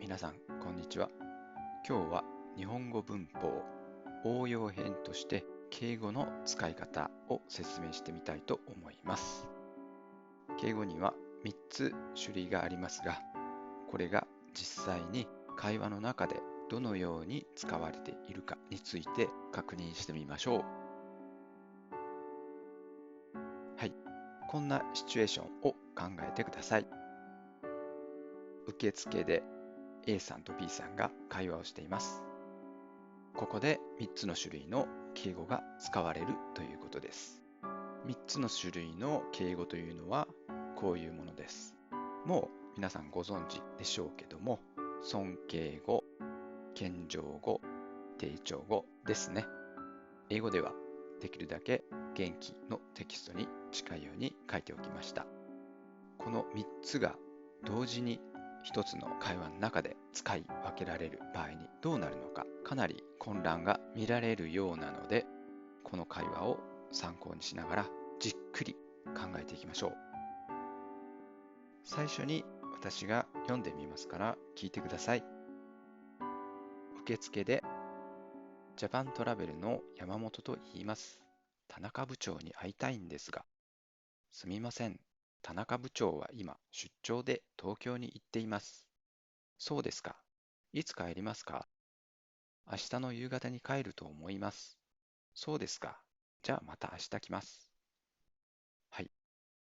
皆さん、こんにちは。今日は日本語文法応用編として敬語の使い方を説明してみたいと思います。敬語には3つ種類がありますが、これが実際に会話の中でどのように使われているかについて確認してみましょう。はい、こんなシチュエーションを考えてください。受付で A さんと B さんが会話をしています。ここで3つの種類の敬語が使われるということです。3つの種類の敬語というのはこういうものです。もう皆さんご存知でしょうけども、尊敬語、謙譲語、丁重語ですね。英語ではできるだけ元気のテキストに近いように書いておきました。この3つが同時に一つの会話の中で使い分けられる場合にどうなるのか、かなり混乱が見られるようなので、この会話を参考にしながらじっくり考えていきましょう。最初に私が読んでみますから聞いてください。受付でジャパントラベルの山本と言います。田中部長に会いたいんですが、すみません。田中部長は今出張で東京に行っています。そうですか。いつ帰りますか？明日の夕方に帰ると思います。そうですか。じゃあまた明日来ます。はい。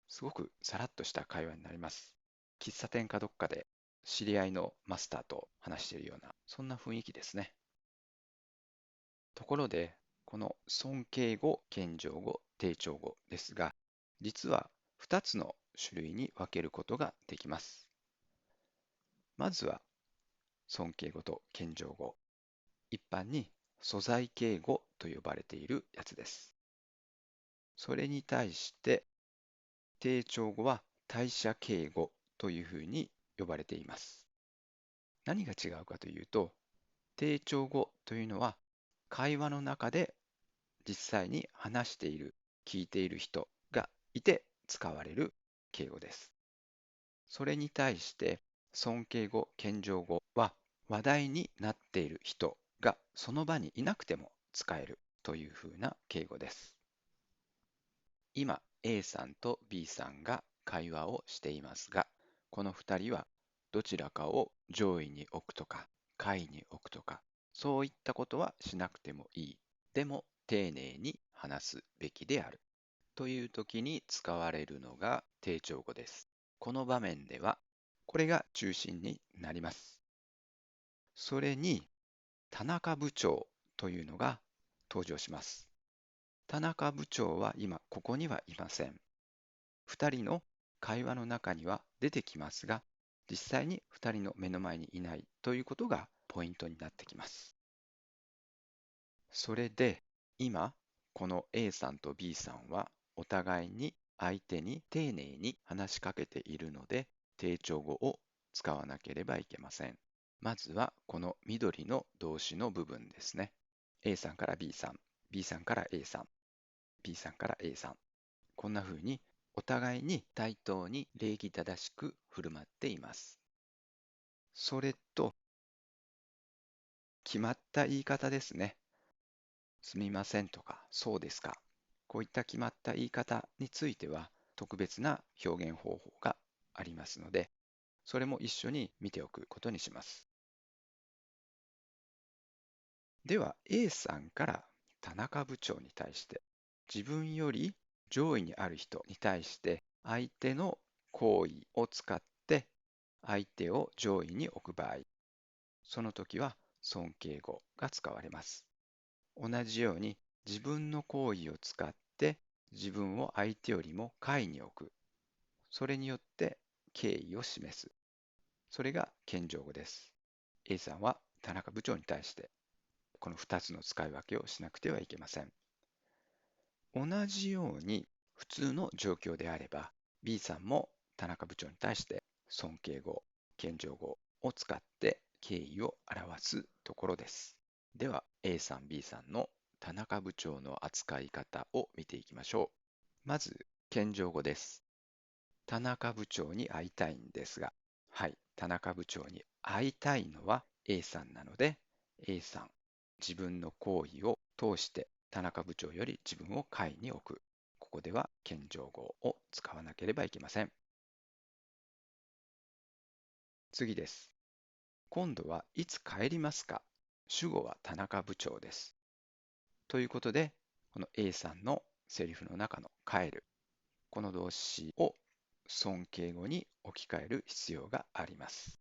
すごくさらっとした会話になります。喫茶店かどっかで知り合いのマスターと話しているような、そんな雰囲気ですね。ところで、この尊敬語、謙譲語、丁重語ですが、実は2つの種類に分けることができます。まずは尊敬語と謙譲語。一般に素材敬語と呼ばれているやつです。それに対して、丁重語は代謝敬語というふうに呼ばれています。何が違うかというと、丁重語というのは会話の中で実際に話している、聞いている人がいて使われる敬語です。それに対して尊敬語、謙譲語は話題になっている人がその場にいなくても使えるというふうな敬語です。今 A さんと B さんが会話をしていますが、この2人はどちらかを上位に置くとか下位に置くとか、そういったことはしなくてもいい。でも丁寧に話すべきであるという時に使われるのが丁重語です。この場面ではこれが中心になります。それに田中部長というのが登場します。田中部長は今ここにはいません。2人の会話の中には出てきますが、実際に2人の目の前にいないということがポイントになってきます。それで今、この A さんと B さんはお互いに相手に丁寧に話しかけているので、丁重語を使わなければいけません。まずはこの緑の動詞の部分ですね。A さんから B さん、B さんから A さん、B さんから A さん。こんな風にお互いに対等に礼儀正しく振る舞っています。それと、決まった言い方ですね。すみませんとか、そうですか。こういった決まった言い方については、特別な表現方法がありますので、それも一緒に見ておくことにします。では、A さんから田中部長に対して、自分より上位にある人に対して、相手の行為を使って相手を上位に置く場合、その時は尊敬語が使われます。同じように自分の行為を使って自分を相手よりも下位に置く。それによって敬意を示す。それが謙譲語です。A さんは田中部長に対してこの2つの使い分けをしなくてはいけません。同じように普通の状況であれば B さんも田中部長に対して尊敬語、謙譲語を使って敬意を表すところです。では A さん、B さんの田中部長の扱い方を見ていきましょう。まず、謙譲語です。田中部長に会いたいんですが、はい。田中部長に会いたいのは A さんなので、A さん、自分の行為を通して田中部長より自分を下位に置く。ここでは謙譲語を使わなければいけません。次です。今度はいつ帰りますか？主語は田中部長です。ということで、この A さんのセリフの中の帰る、この動詞を尊敬語に置き換える必要があります。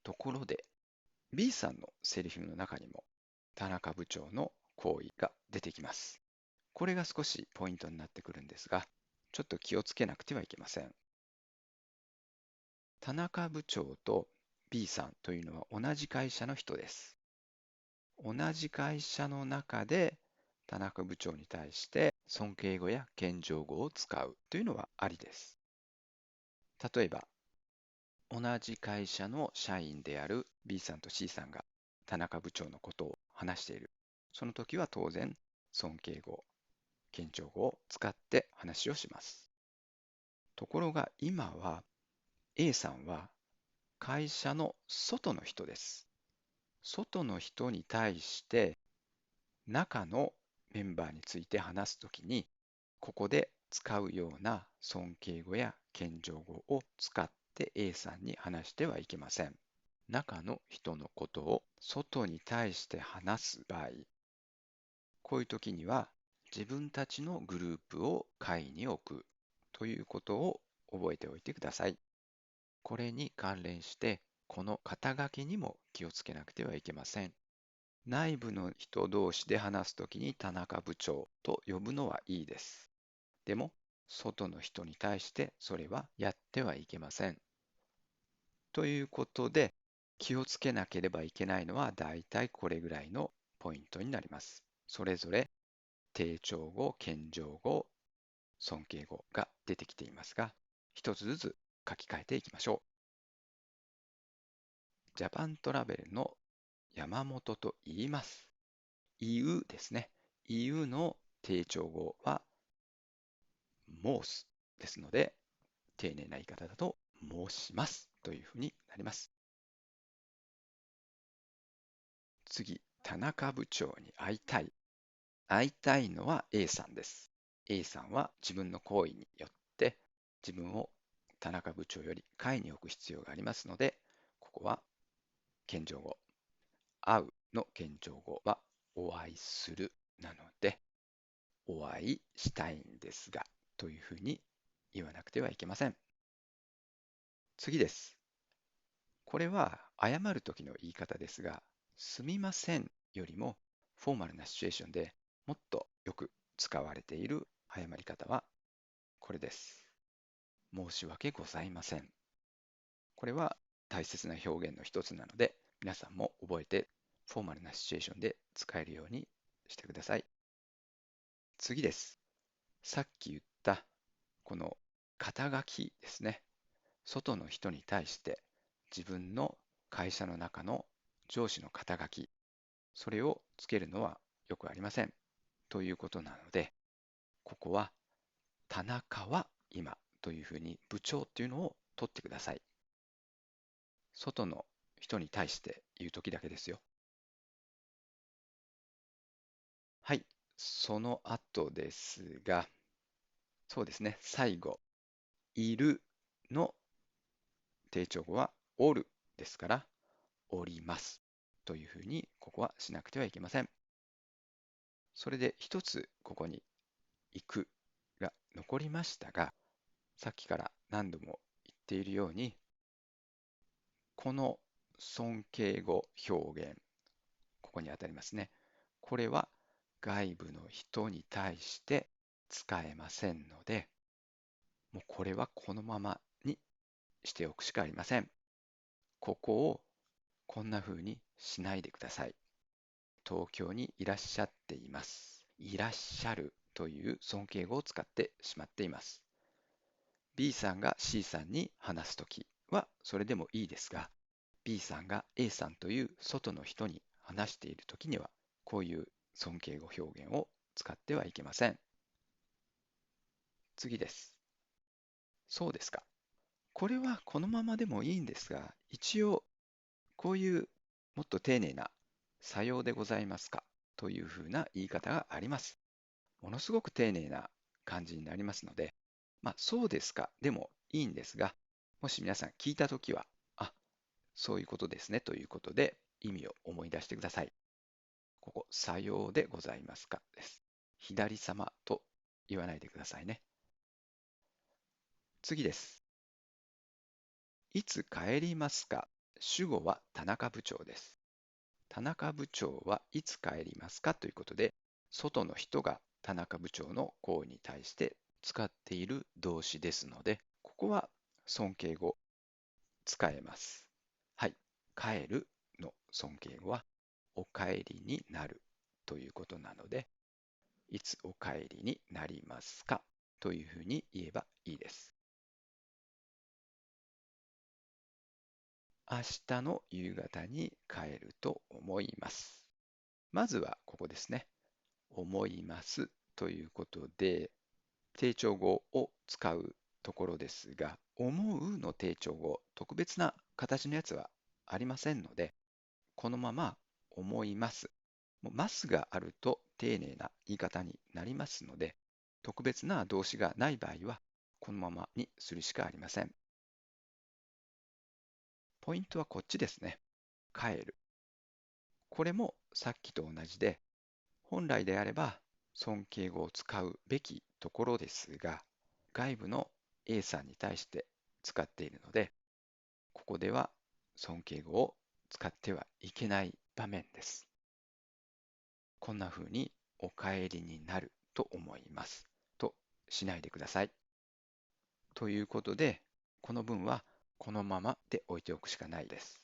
ところで、B さんのセリフの中にも田中部長の行為が出てきます。これが少しポイントになってくるんですが、ちょっと気をつけなくてはいけません。田中部長と B さんというのは同じ会社の人です。同じ会社の中で田中部長に対して尊敬語や謙譲語を使うというのはありです。例えば、同じ会社の社員である B さんと C さんが田中部長のことを話している。その時は当然、尊敬語、謙譲語を使って話をします。ところが今は A さんは会社の外の人です。外の人に対して中のメンバーについて話すときに、ここで使うような尊敬語や謙譲語を使って A さんに話してはいけません。中の人のことを外に対して話す場合、こういう時には自分たちのグループを下位に置くということを覚えておいてください。これに関連して、この肩書きにも気をつけなくてはいけません。内部の人同士で話すときに田中部長と呼ぶのはいいです。でも、外の人に対してそれはやってはいけません。ということで、気をつけなければいけないのはだいたいこれぐらいのポイントになります。それぞれ定調語、謙譲語、尊敬語が出てきていますが、一つずつ書き換えていきましょう。ジャパントラベルの山本と言います。言うですね。言うの定調語は申すですので、丁寧な言い方だと申しますというふうになります。次、田中部長に会いたい。会いたいのは A さんです。A さんは自分の行為によって自分を田中部長より下位に置く必要がありますので、ここは謙譲語。会うの謙譲語はお会いするなので、お会いしたいんですがというふうに言わなくてはいけません。次です。これは謝るときの言い方ですが、すみませんよりもフォーマルなシチュエーションでもっとよく使われている謝り方はこれです。申し訳ございません。これは大切な表現の一つなので、皆さんも覚えてフォーマルなシチュエーションで使えるようにしてください。次です。さっき言ったこの肩書きですね。外の人に対して自分の会社の中の上司の肩書き、それをつけるのはよくありません。ということなので、ここは田中は今というふうに部長っていうのを取ってください。外の人に対して言うときだけですよ。はい。その後ですが、そうですね。最後、いるの定調語はおるですから、おりますというふうにここはしなくてはいけません。それで一つここに行くが残りましたが、さっきから何度も言っているように、この尊敬語表現、ここにあたりますね。これは外部の人に対して使えませんので、もうこれはこのままにしておくしかありません。ここをこんな風にしないでください。東京にいらっしゃっています。いらっしゃるという尊敬語を使ってしまっています。B さんが C さんに話すときはそれでもいいですが、B さんが A さんという外の人に話しているときには、こういう尊敬語表現を使ってはいけません。次です。そうですか。これはこのままでもいいんですが、一応こういうもっと丁寧なさようでございますかというふうな言い方があります。ものすごく丁寧な感じになりますので、そうですかでもいいんですが、もし皆さん聞いたときは、あ、そういうことですねということで意味を思い出してください。ここ、さようでございますかです。左様と言わないでくださいね。次です。いつ帰りますか？主語は田中部長です。田中部長はいつ帰りますかということで、外の人が田中部長の行為に対して使っている動詞ですので、ここは尊敬語使えます。はい。帰るの尊敬語はお帰りになるということなので、いつお帰りになりますかというふうに言えばいいです。明日の夕方に帰ると思います。まずはここですね。思いますということで、定調語を使うところですが、思うの定調語、特別な形のやつはありませんので、このまま思います。ますがあると丁寧な言い方になりますので、特別な動詞がない場合は、このままにするしかありません。ポイントはこっちですね。帰る。これもさっきと同じで、本来であれば尊敬語を使うべきところですが、外部の A さんに対して使っているので、ここでは尊敬語を使ってはいけない場面です。こんな風にお帰りになると思いますとしないでください。ということで、この文はこのままで置いておくしかないです。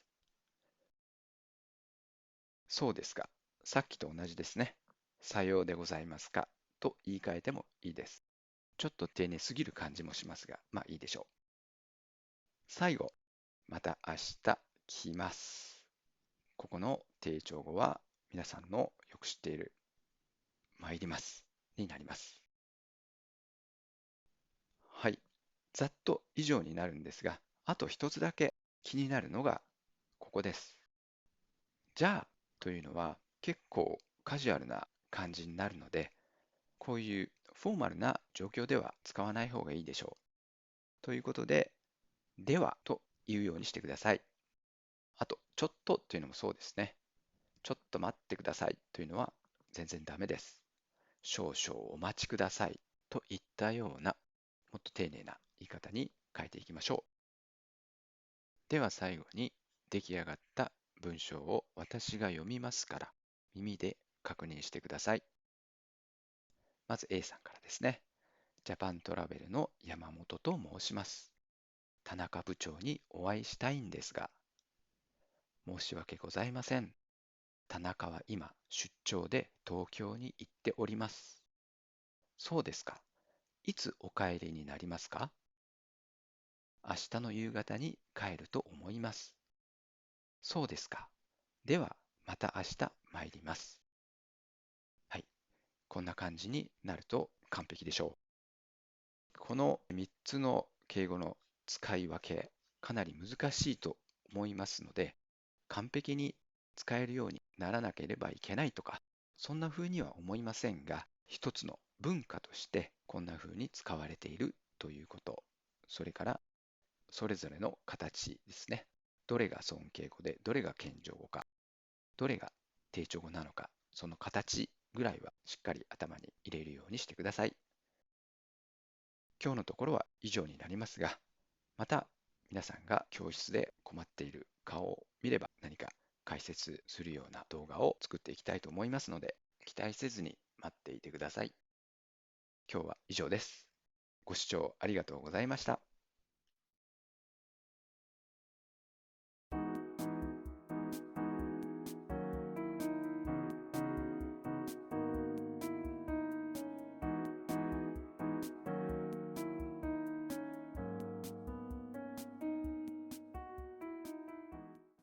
そうですか。さっきと同じですね。さようでございますかと言い換えてもいいです。ちょっと丁寧すぎる感じもしますが、いいでしょう。最後、また明日来ます。ここの定調語は皆さんのよく知っている参りますになります。はい。ざっと以上になるんですが、あと一つだけ気になるのがここです。じゃあというのは結構カジュアルな感じになるので、こういうフォーマルな状況では使わない方がいいでしょう。ということで、ではというようにしてください。あと、ちょっとというのもそうですね。ちょっと待ってくださいというのは全然ダメです。少々お待ちくださいといったような、もっと丁寧な言い方に変えていきましょう。では最後に出来上がった文章を私が読みますから耳で確認してください。まず A さんからですね。ジャパントラベルの山本と申します。田中部長にお会いしたいんですが、申し訳ございません。田中は今出張で東京に行っております。そうですか。いつお帰りになりますか？明日の夕方に帰ると思います。そうですか。では、また明日参ります。はい。こんな感じになると完璧でしょう。この3つの敬語の使い分け、かなり難しいと思いますので、完璧に使えるようにならなければいけないとか、そんな風には思いませんが、一つの文化としてこんな風に使われているということ、それからそれぞれの形ですね。どれが尊敬語で、どれが謙譲語か、どれが定調語なのか、その形ぐらいはしっかり頭に入れるようにしてください。今日のところは以上になりますが、また皆さんが教室で困っている顔を見れば何か解説するような動画を作っていきたいと思いますので、期待せずに待っていてください。今日は以上です。ご視聴ありがとうございました。